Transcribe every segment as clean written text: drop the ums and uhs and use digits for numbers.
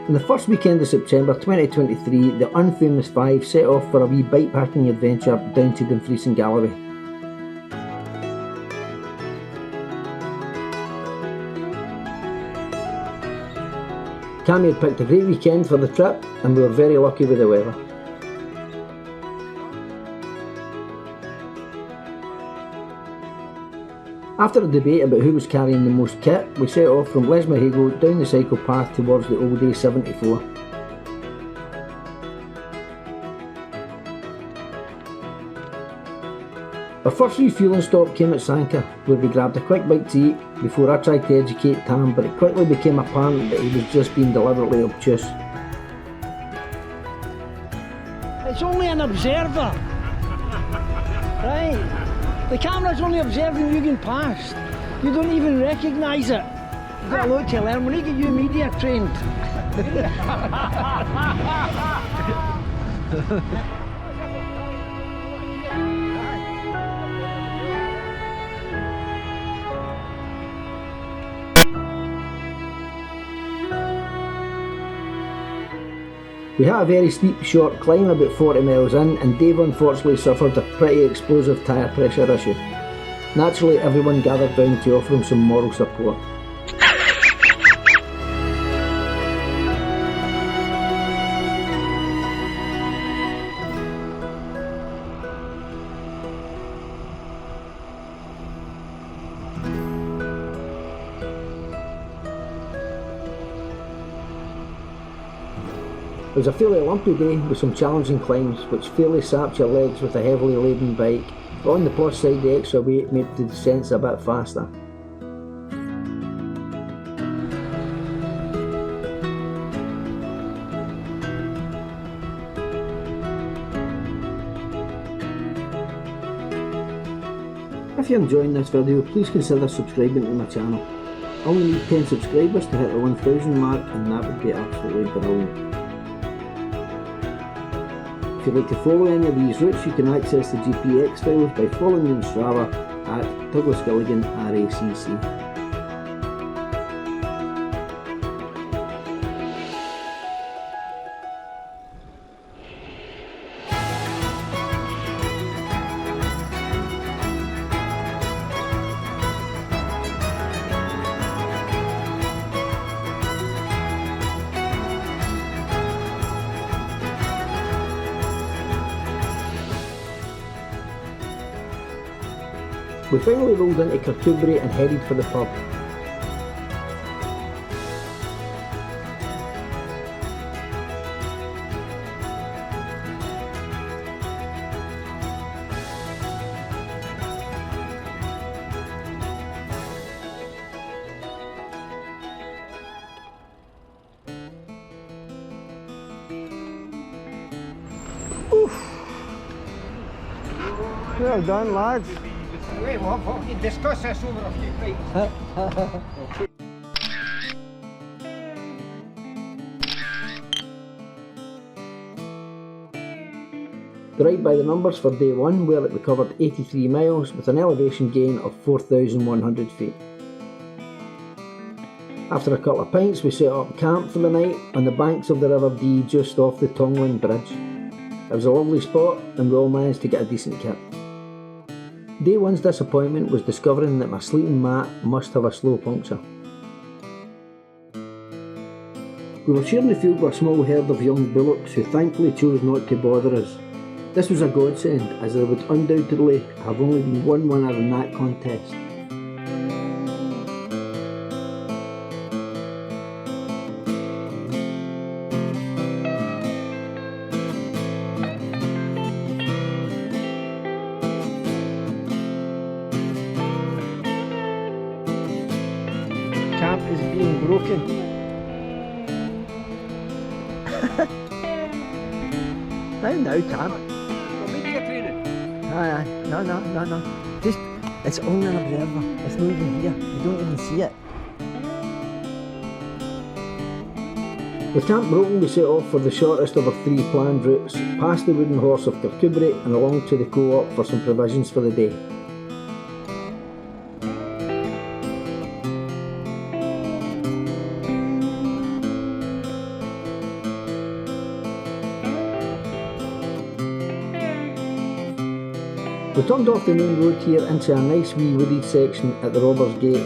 On the first weekend of September 2023, the Unfamous Five set off for a wee bikepacking adventure down to Dumfries and Galloway. Cammy had picked a great weekend for the trip and we were very lucky with the weather. After a debate about who was carrying the most kit, we set off from Lesmahago down the cycle path towards the old A74. Our first refuelling stop came at Sanka, where we grabbed a quick bite to eat before I tried to educate Tam, but it quickly became apparent that he was just being deliberately obtuse. It's only an observer, right? The camera's only observing you going past. You don't even recognise it. You've got a lot to learn. We need to get you media trained. We had a very steep short climb about 40 miles in, and Dave unfortunately suffered a pretty explosive tyre pressure issue. Naturally, everyone gathered round to offer him some moral support. It was a fairly lumpy day with some challenging climbs which fairly sapped your legs with a heavily laden bike, but on the plus side the extra weight made the descents a bit faster. If you're enjoying this video, please consider subscribing to my channel. I only need 10 subscribers to hit the 1000 mark and that would be absolutely brilliant. If you'd like to follow any of these routes, you can access the GPX files by following me on Strava at Douglas Gilligan RACC. We finally rolled into Kirkcudbright and headed for the pub. Well done, lads. Wait, what? You discuss this over a few pints. The ride by the numbers for day 1, where we covered 83 miles with an elevation gain of 4,100 feet. After a couple of pints we set up camp for the night on the banks of the River Dee just off the Tongland Bridge. It was a lovely spot and we all managed to get a decent kit. Day 1's disappointment was discovering that my sleeping mat must have a slow puncture. We were sharing the field with a small herd of young bullocks who thankfully chose not to bother us. This was a godsend, as there would undoubtedly have only been one winner in that contest. Camp is being broken. now, camp. No. Just, it's only an observer. It's not even here. You don't even see it. With camp broken, we set off for the shortest of our 3 planned routes, past the Wooden Horse of Kirkcudbright and along to the Co-op for some provisions for the day. We turned off the main road here into a nice wee wooded section at the Robbers Gate,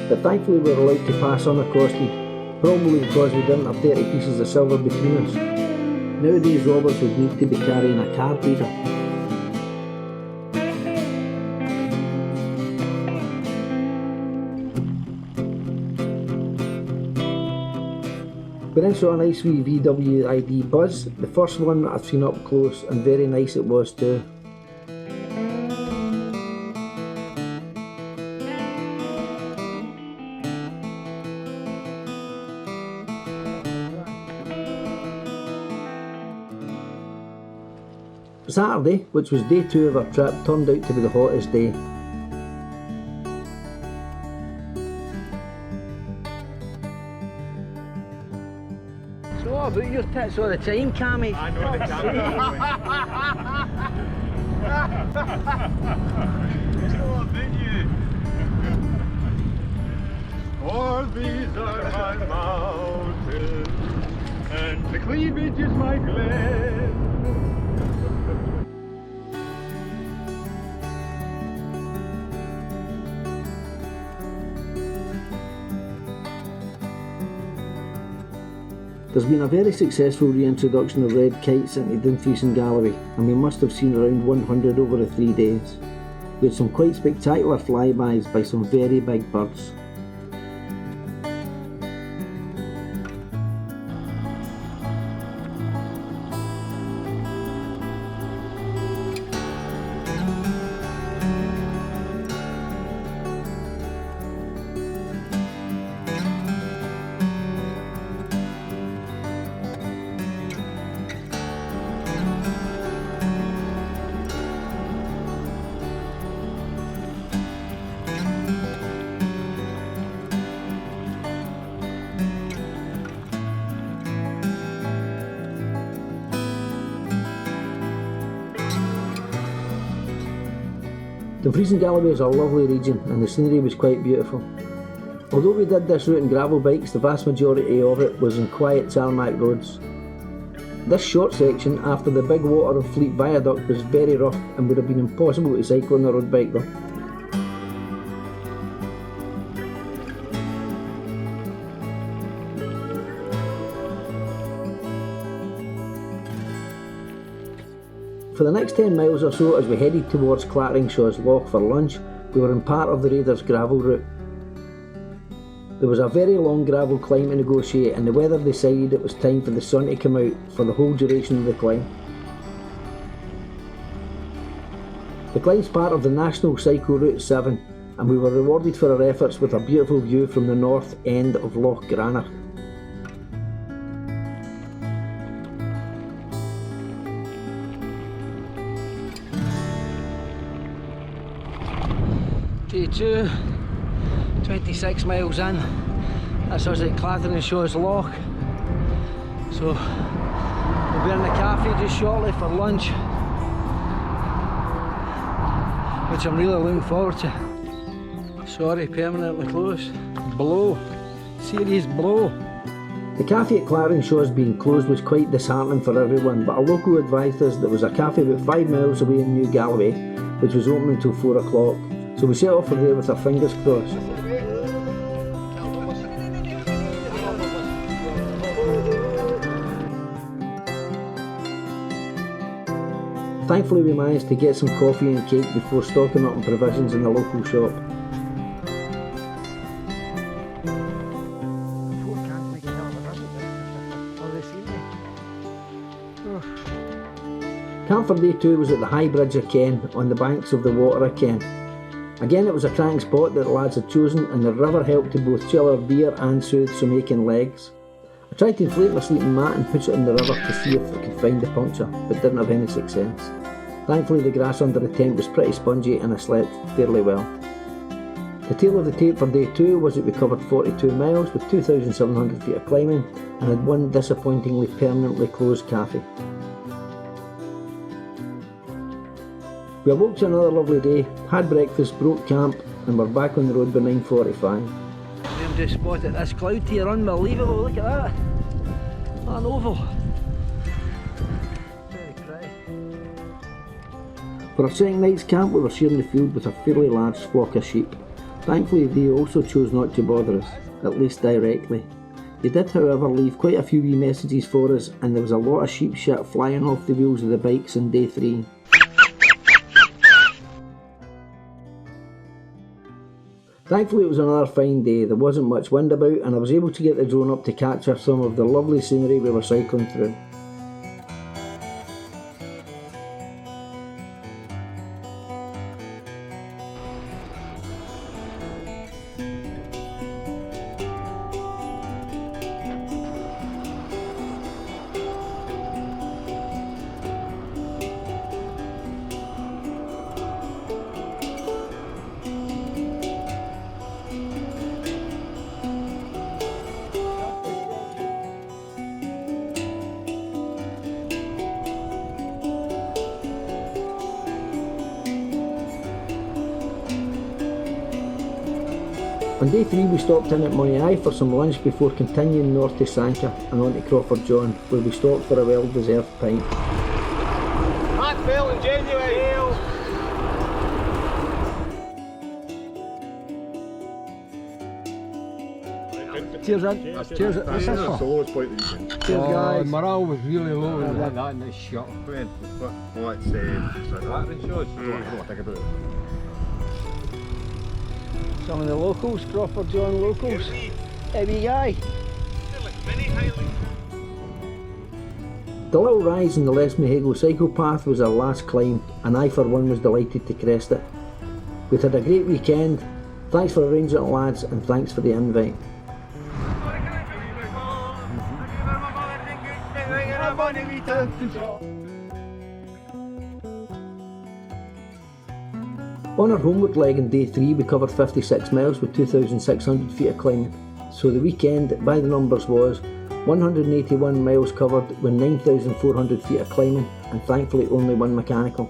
but thankfully we were allowed to pass unaccosted, probably because we didn't have 30 pieces of silver between us. Nowadays robbers would need to be carrying a card reader. We then saw a nice wee VW ID Buzz, the first one that I've seen up close, and very nice it was too. Saturday, which was day 2 of our trip, turned out to be the hottest day. So what about your tits all the time, Cammy? I know the camera. Oh, did you? For these are my mountains, and the cleavage is my glen. There's been a very successful reintroduction of red kites into Dumfries and Galloway, and we must have seen around 100 over the 3 days. We had some quite spectacular flybys by some very big birds. Dumfries and Galloway is a lovely region and the scenery was quite beautiful. Although we did this route in gravel bikes, the vast majority of it was in quiet tarmac roads. This short section after the big Water of Fleet viaduct was very rough and would have been impossible to cycle on a road bike though. For the next 10 miles or so as we headed towards Claringshaw's Loch for lunch, we were in part of the Raiders gravel route. There was a very long gravel climb to negotiate and the weather decided it was time for the sun to come out for the whole duration of the climb. The climb's part of the National Cycle Route 7 and we were rewarded for our efforts with a beautiful view from the north end of Loch Granach. Day 2, 26 miles in. That's us at Claringshaw's Loch. So we'll be in the cafe just shortly for lunch, which I'm really looking forward to. Sorry, permanently closed. Blow. Serious blow. The cafe at Claringshaw's being closed was quite disheartening for everyone, but a local advised us there was a cafe about 5 miles away in New Galloway which was open until 4 o'clock. So we set off for there with our fingers crossed. Thankfully we managed to get some coffee and cake before stocking up on provisions in the local shop. Camp for day 2 was at the High Bridge of Ken on the banks of the Water of Ken. Again it was a cracking spot that the lads had chosen and the river helped to both chill our beer and soothe some aching legs. I tried to inflate my sleeping mat and put it in the river to see if I could find a puncture, but didn't have any success. Thankfully the grass under the tent was pretty spongy and I slept fairly well. The tale of the tape for day 2 was that we covered 42 miles with 2,700 feet of climbing and had one disappointingly permanently closed cafe. We awoke to another lovely day, had breakfast, broke camp and we're back on the road by 9:45. We've just spotted this cloud here, unbelievable, look at that. What an oval. Very pretty. For our second night's camp we were sharing the field with a fairly large flock of sheep. Thankfully they also chose not to bother us, at least directly. They did however leave quite a few wee messages for us, and there was a lot of sheep shit flying off the wheels of the bikes on day 3. Thankfully it was another fine day, there wasn't much wind about, and I was able to get the drone up to capture some of the lovely scenery we were cycling through. On day 3 we stopped in at Moyai for some lunch before continuing north to Sanka and on to Crawford John, where we stopped for a well-deserved pint. Heartfelt and genuine. Cheers, Ed. Cheers. What's this for? Solo's point of view. Cheers, guys. Morale was really low when we had that in this shot. What's battering shows? I don't want to think about it. Some of the locals, Crawford John locals. Heavy guy. The little rise in the Les Mahego cycle path was our last climb, and I for one was delighted to crest it. We'd had a great weekend, thanks for arranging it lads, and thanks for the invite. On our homeward leg on day 3 we covered 56 miles with 2,600 feet of climbing, so the weekend by the numbers was 181 miles covered with 9,400 feet of climbing and thankfully only one mechanical.